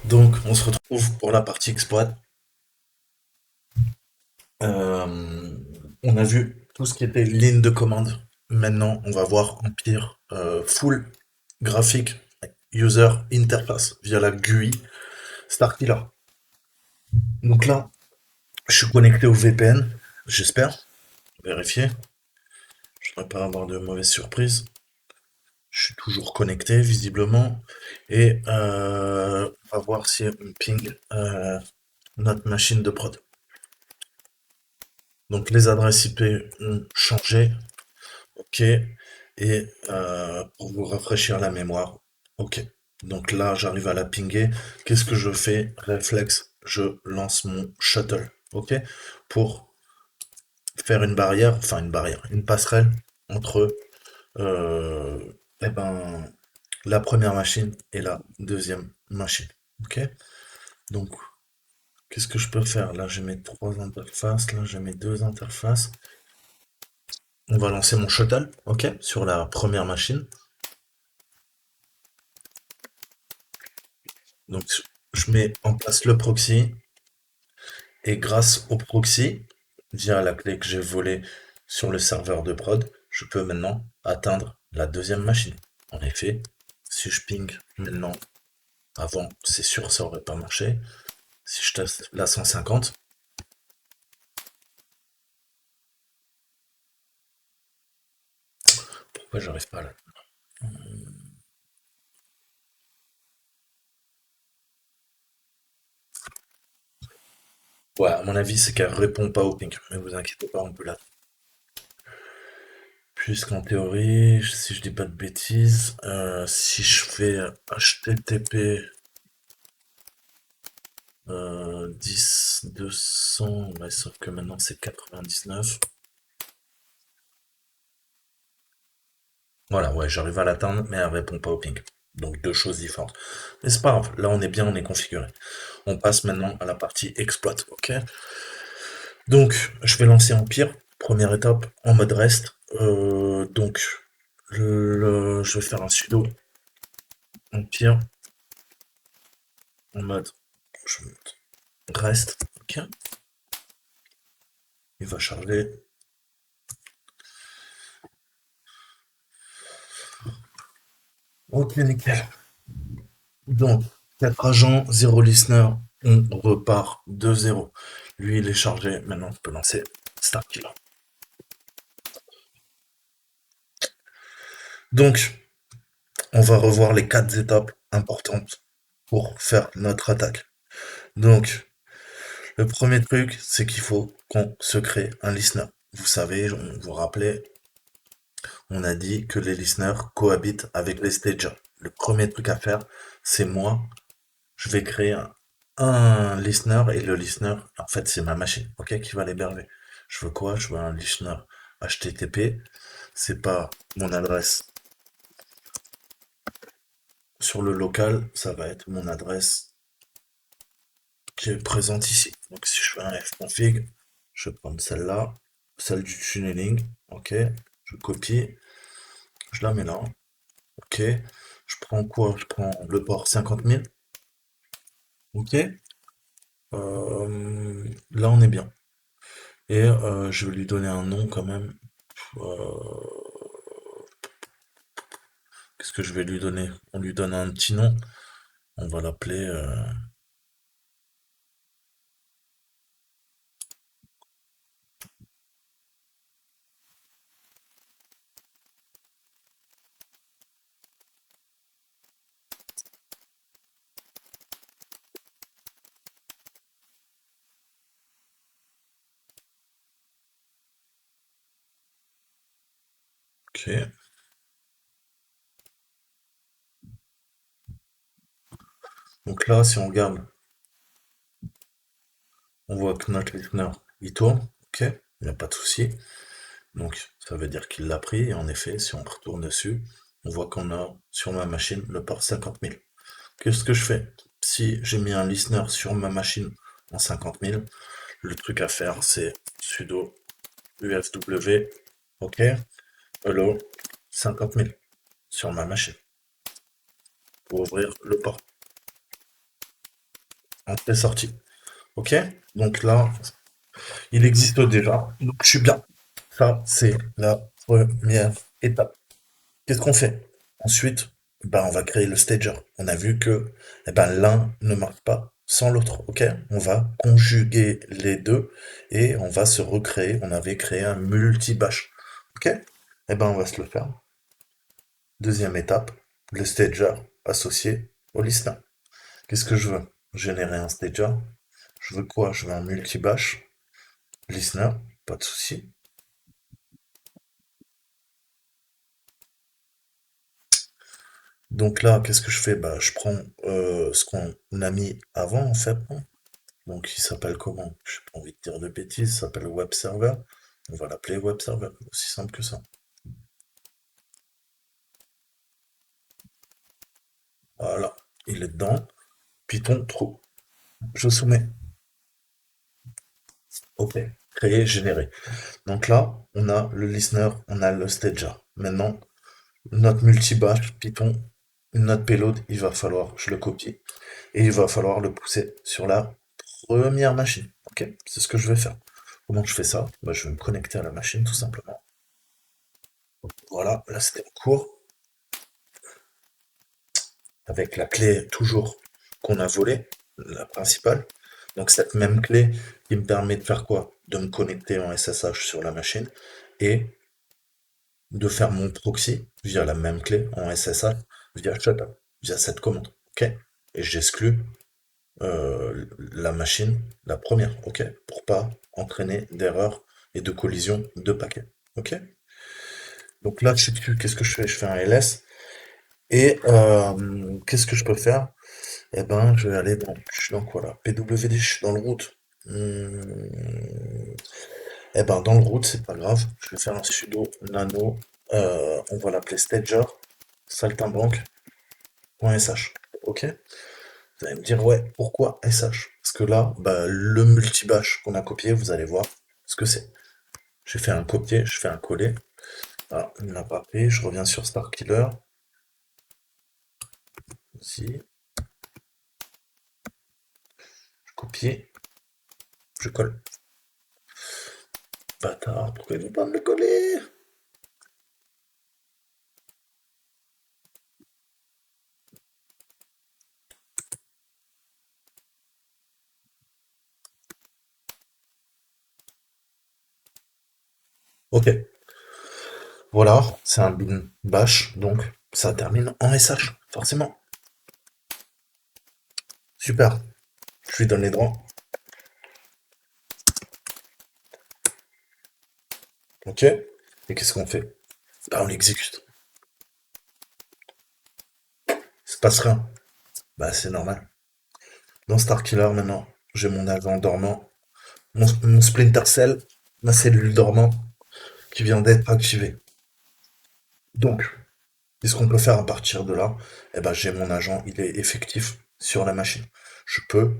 Donc, on se retrouve pour la partie exploit. Euh, on a vu tout ce qui était ligne de commande. Maintenant, on va voir Empire full graphique user interface via la GUI Starkiller. Donc là, je suis connecté au VPN, j'espère. Vérifier. Je ne devrais pas avoir de mauvaises surprises. Je suis toujours connecté, visiblement. Et on va voir si on ping notre machine de prod. Donc les adresses IP ont changé. OK. Et pour vous rafraîchir la mémoire. OK. Donc là, j'arrive à la pinguer. Qu'est-ce que je fais? Réflexe, je lance mon shuttle. OK. Pour faire une barrière, enfin une barrière, une passerelle entre euh, eh ben, la première machine et la deuxième machine. OK. Donc, qu'est-ce que je peux faire? Là, j'ai mes trois interfaces. Là, j'ai mes deux interfaces. On va lancer mon shuttle, OK, sur la première machine. Donc, je mets en place le proxy et grâce au proxy, via la clé que j'ai volée sur le serveur de prod, je peux maintenant atteindre la deuxième machine. En effet, si je ping maintenant, avant, c'est sûr, ça aurait pas marché. Si je teste la 150, pourquoi j'arrive pas là? Ouais, à mon avis, c'est qu'elle répond pas au ping. Mais vous inquiétez pas, on peut la. Puisqu'en théorie, si je dis pas de bêtises, si je fais HTTP 10 200, ouais, sauf que maintenant c'est 99. Voilà, ouais, j'arrive à l'atteindre, mais elle répond pas au ping. Donc deux choses différentes. Mais c'est pas grave, là on est bien, on est configuré. On passe maintenant à la partie exploit, ok? Donc, je vais lancer Empire, première étape, en mode rest. Donc, je vais faire un sudo Empire en mode je rest, ok? Il va charger. Ok, nickel. Donc, 4 agents, 0 listener, on repart de 0. Lui, il est chargé. Maintenant, on peut lancer Starkiller. Donc, on va revoir les 4 étapes importantes pour faire notre attaque. Donc, le premier truc, c'est qu'il faut qu'on se crée un listener. Vous savez, on vous rappelait, on a dit que les listeners cohabitent avec les stagers. Le premier truc à faire, c'est moi, je vais créer un listener et le listener, en fait, c'est ma machine, ok, qui va l'héberger. Je veux quoi? Je veux un listener HTTP. C'est pas mon adresse sur le local, ça va être mon adresse qui est présente ici. Donc si je fais un fconfig, je vais prendre celle-là, celle du tunneling, ok. Je copie, je la mets là, ok. Je prends quoi? Je prends le port 50 000, ok. Là on est bien. Et je vais lui donner un nom quand même. Euh, Qu'est-ce que je vais lui donner? On lui donne un petit nom. On va l'appeler. Ok. Donc là, si on regarde, on voit que notre listener, il tourne. Ok. Il n'y a pas de souci. Donc ça veut dire qu'il l'a pris. Et en effet, si on retourne dessus, on voit qu'on a sur ma machine le port 50 000. Qu'est-ce que je fais? Si j'ai mis un listener sur ma machine en 50 000, le truc à faire, c'est sudo ufw, ok, hello, 50 000 sur ma machine pour ouvrir le port. entrée-sortie. Ok? Donc là, il existe déjà. Donc je suis bien. Ça, c'est la première étape. Qu'est-ce qu'on fait? Ensuite, ben, on va créer le stager. On a vu que eh ben, l'un ne marche pas sans l'autre. Ok? On va conjuguer les deux et on va se recréer. On avait créé un multi-bash. Ok? Eh ben, on va se le faire. Deuxième étape, le stager associé au listener. Qu'est-ce que je veux? Générer un stager. Je veux quoi? Je veux un multi-bash. Listener, pas de souci. Donc là, qu'est-ce que je fais? Bah, je prends ce qu'on a mis avant, en fait, hein. Donc, il s'appelle comment? J'ai pas envie de dire de bêtises, il s'appelle web server. On va l'appeler web server, aussi simple que ça. Voilà, il est dedans. Python, true. Je soumets. Ok. Créer, générer. Donc là, on a le listener, on a le stager. Maintenant, notre multibash Python, notre payload, il va falloir, je le copie, et il va falloir le pousser sur la première machine. Ok, c'est ce que je vais faire. Comment je fais ça? Bah, je vais me connecter à la machine tout simplement. Voilà, là c'était en cours, avec la clé toujours qu'on a volée, la principale. Donc cette même clé qui me permet de faire quoi? De me connecter en SSH sur la machine et de faire mon proxy via la même clé en SSH via Shutter, via cette commande. Ok? Et j'exclus la machine, la première, ok? Pour pas entraîner d'erreurs et de collisions de paquets. Ok? Donc là, je sais plus qu'est-ce que je fais. Je fais un ls. Et qu'est-ce que je peux faire? Eh ben, je vais aller dans. Je suis dans quoi là? PWD, je suis dans le root. Eh ben, dans le root, c'est pas grave. Je vais faire un sudo nano. On va l'appeler stager saltimbanque.sh. Ok? Vous allez me dire, ouais, pourquoi SH? Parce que là, bah, le multibash qu'on a copié, vous allez voir ce que c'est. J'ai fait un copier, je fais un coller. Ah, il ne l'a pas fait. Je reviens sur Starkiller. Ici, je copie, je colle. Bâtard, pourquoi il veut pas me le coller? Ok, voilà, c'est un bin bash, donc ça termine en SH, forcément. Super, je lui donne les droits. Ok, et qu'est-ce qu'on fait? Bah, on l'exécute. Il se passe rien. Bah, c'est normal. Dans Starkiller, maintenant, j'ai mon agent dormant, mon Splinter Cell, ma cellule dormant, qui vient d'être activée. Donc, qu'est-ce qu'on peut faire à partir de là? Eh ben, j'ai mon agent, il est effectif sur la machine. Je peux,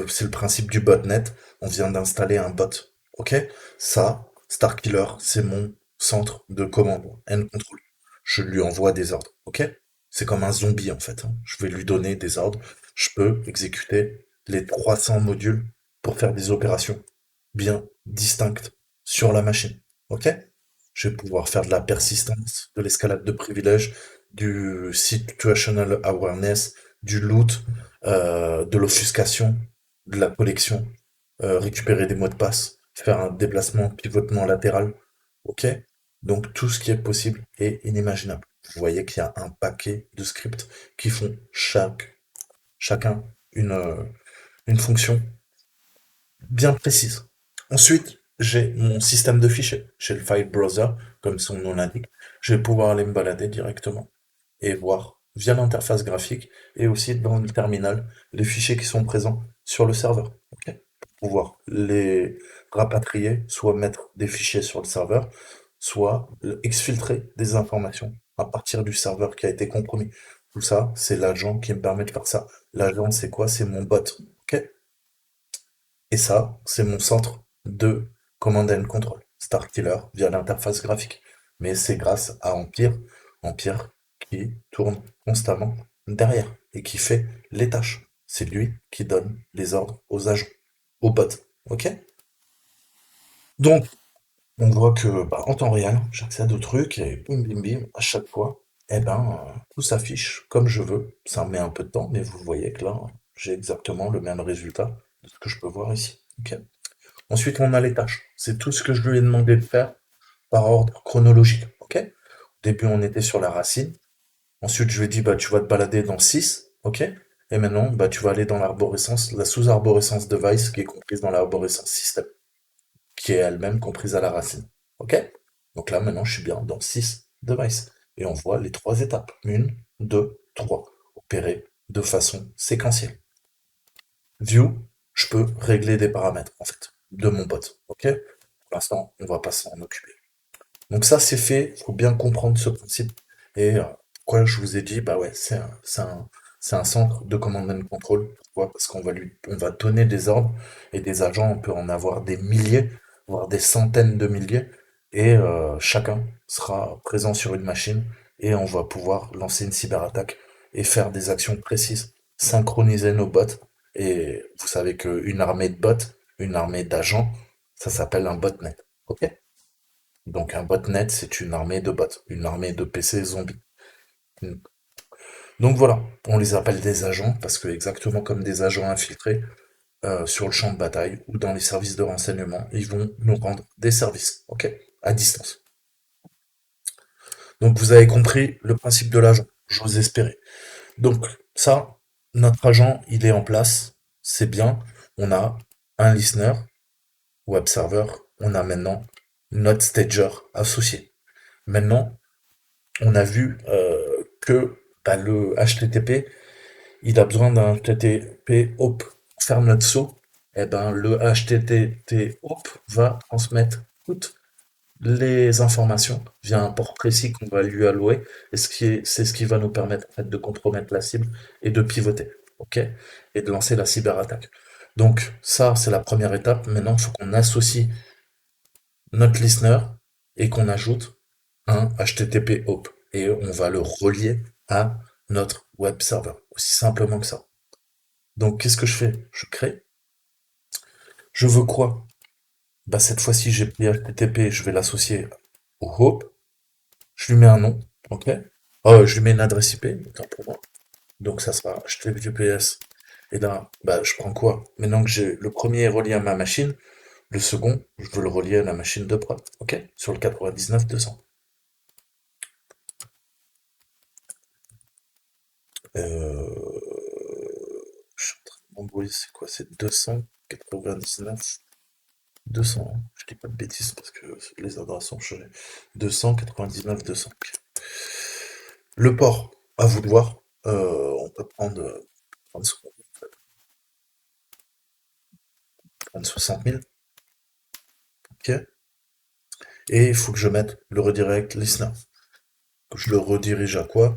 c'est le principe du botnet, on vient d'installer un bot. Ok? Ça, Starkiller, c'est mon centre de commande, end control. Je lui envoie des ordres. Ok? C'est comme un zombie en fait, hein. Je vais lui donner des ordres. Je peux exécuter les 300 modules pour faire des opérations bien distinctes sur la machine. Ok? Je vais pouvoir faire de la persistance, de l'escalade de privilèges, du situational awareness, du loot, de l'offuscation, de la collection, récupérer des mots de passe, faire un déplacement, pivotement latéral. Ok? Donc tout ce qui est possible est inimaginable. Vous voyez qu'il y a un paquet de scripts qui font chacun une fonction bien précise. Ensuite, j'ai mon système de fichiers. J'ai le file browser, comme son nom l'indique. Je vais pouvoir aller me balader directement et voir via l'interface graphique et aussi dans le terminal les fichiers qui sont présents sur le serveur. Ok, pour pouvoir les rapatrier, soit mettre des fichiers sur le serveur, soit exfiltrer des informations à partir du serveur qui a été compromis. Tout ça, c'est l'agent qui me permet de faire ça. L'agent, c'est quoi? C'est mon bot. Ok, et ça, c'est mon centre de command and control, Starkiller, via l'interface graphique. Mais c'est grâce à Empire, Empire qui tourne constamment derrière et qui fait les tâches. c'est lui qui donne les ordres aux agents, aux bots. Ok? Donc, on voit que bah, en temps réel, j'accède au truc et bim bim bim, à chaque fois, eh ben, tout s'affiche comme je veux. Ça met un peu de temps, mais vous voyez que là, j'ai exactement le même résultat de ce que je peux voir ici. Ok. Ensuite, on a les tâches. C'est tout ce que je lui ai demandé de faire par ordre chronologique. Ok. Au début, on était sur la racine. Ensuite, je lui ai dit, bah, tu vas te balader dans 6. Ok. Et maintenant, bah, tu vas aller dans l'arborescence, la sous-arborescence device qui est comprise dans l'arborescence système, qui est elle-même comprise à la racine. Ok? Donc là, maintenant, je suis bien dans 6 devices. Et on voit les trois étapes. Une, deux, trois. Opérées de façon séquentielle. View, je peux régler des paramètres, en fait, de mon pote. Ok? Pour l'instant, on va pas s'en occuper. Donc ça, c'est fait. Il faut bien comprendre ce principe. Et pourquoi je vous ai dit, bah ouais, c'est un centre de command and control. Pourquoi? Parce on va donner des ordres et des agents, on peut en avoir des milliers, voire des centaines de milliers. Et chacun sera présent sur une machine et on va pouvoir lancer une cyberattaque et faire des actions précises, synchroniser nos bots. Et vous savez qu'une armée de bots, une armée d'agents, ça s'appelle un botnet. Ok? Donc un botnet, c'est une armée de bots, une armée de PC zombies. Mm. Donc voilà, on les appelle des agents parce que exactement comme des agents infiltrés sur le champ de bataille ou dans les services de renseignement, ils vont nous rendre des services, ok, à distance. Donc vous avez compris le principe de l'agent, j'ose espérer. Donc ça, notre agent, il est en place, c'est bien. On a un listener, web server, on a maintenant notre stager associé. Maintenant, on a vu que bah, le HTTP, il a besoin d'un HTTP HOP pour faire notre saut. Et ben, le HTTP HOP va transmettre toutes les informations via un port précis qu'on va lui allouer. Et c'est ce qui va nous permettre en fait, de compromettre la cible et de pivoter. Ok? Et de lancer la cyberattaque. Donc, ça, c'est la première étape. Maintenant, il faut qu'on associe notre listener et qu'on ajoute un HTTP HOP et on va le relier à notre web server. Aussi simplement que ça. Donc qu'est-ce que je fais? Je crée. Je veux quoi? Bah cette fois-ci j'ai pris HTTP, je vais l'associer au HOP. Je lui mets un nom, ok? Je lui mets une adresse IP, autant pour moi. Donc ça sera HTTPS. Et là, bah je prends quoi? Maintenant que j'ai le premier est relié à ma machine, le second, je veux le relier à la machine de prod, ok? Sur le 99-200. Je suis en train de m'embrouiller, c'est quoi? C'est 299, 200, hein. Je dis pas de bêtises parce que les adresses sont changées. 299, 200. Le port, à vous de voir. On peut prendre 60 000. Ok. Et il faut que je mette le redirect listener. Je le redirige à quoi?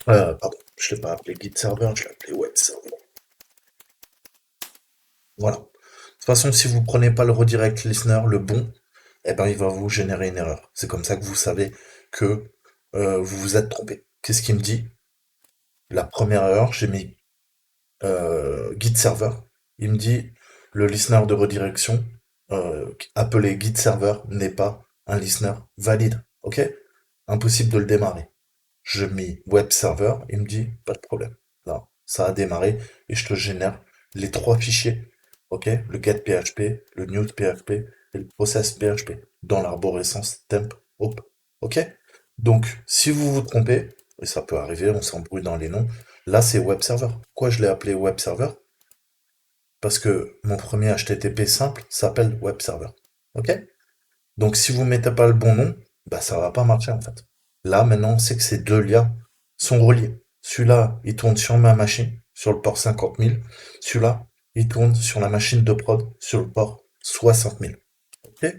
Pardon, je l'ai pas appelé Git server, je l'ai appelé web server. Voilà. De toute façon, si vous prenez pas le redirect listener, le bon, eh ben, il va vous générer une erreur. C'est comme ça que vous savez que vous vous êtes trompé. Qu'est-ce qu'il me dit? La première erreur, j'ai mis Git server. Il me dit le listener de redirection appelé Git server n'est pas un listener valide. Ok? Impossible de le démarrer. Je mets web server, il me dit pas de problème. Là, ça a démarré et je te génère les trois fichiers. Ok? Le get PHP, le new PHP et le process PHP dans l'arborescence temp hop. Ok? Donc, si vous vous trompez, et ça peut arriver, on s'embrouille dans les noms, là c'est web server. Pourquoi je l'ai appelé web server? Parce que mon premier HTTP simple s'appelle web server. Ok? Donc si vous mettez pas le bon nom, bah ça va pas marcher en fait. Là maintenant, on sait que ces deux liens sont reliés. Celui-là, il tourne sur ma machine, sur le port 50 000. Celui-là, il tourne sur la machine de prod, sur le port 60 000. Ok?